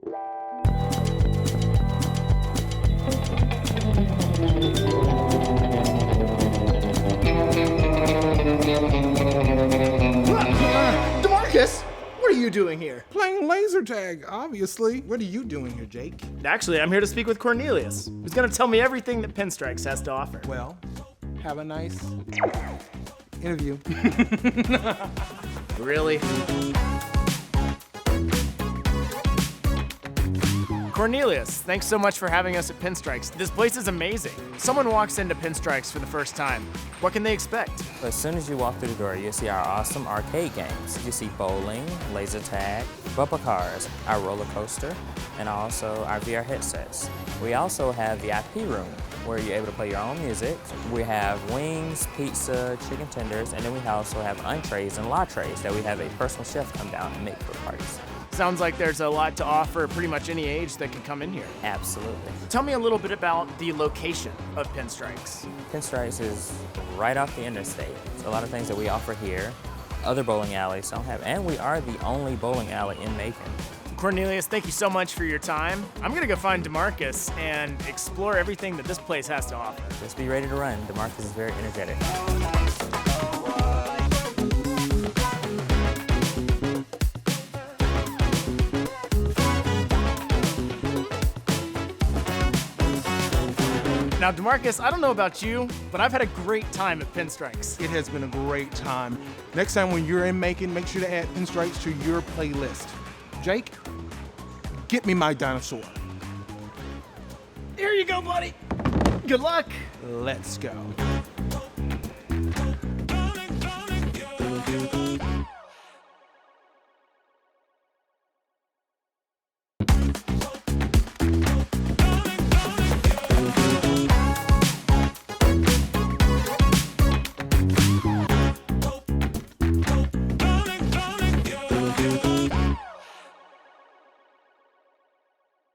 DeMarcus, what are you doing here? Playing laser tag, obviously. What are you doing here, Jake? Actually, I'm here to speak with Cornelius, who's gonna tell me everything that Pinstripes has to offer. Well, have a nice interview. Really? Cornelius, thanks so much for having us at Pinstripes. This place is amazing. Someone walks into Pinstripes for the first time. What can they expect? As soon as you walk through the door, you'll see our awesome arcade games. You see bowling, laser tag, bumper cars, our roller coaster, and also our VR headsets. We also have the VIP room, where you're able to play your own music. We have wings, pizza, chicken tenders, and then we also have entrees and lattes that we have a personal chef come down and make for parties. Sounds like there's a lot to offer pretty much any age that can come in here. Absolutely. Tell me a little bit about the location of Pinstripes. Pinstripes is right off the interstate. So a lot of things that we offer here, other bowling alleys don't have, and we are the only bowling alley in Macon. Cornelius, thank you so much for your time. I'm gonna go find DeMarcus and explore everything that this place has to offer. Just be ready to run. DeMarcus is very energetic. Now, DeMarcus, I don't know about you, but I've had a great time at Pinstripes. It has been a great time. Next time when you're in Macon, make sure to add Pinstripes to your playlist. Jake, get me my dinosaur. Here you go, buddy. Good luck. Let's go.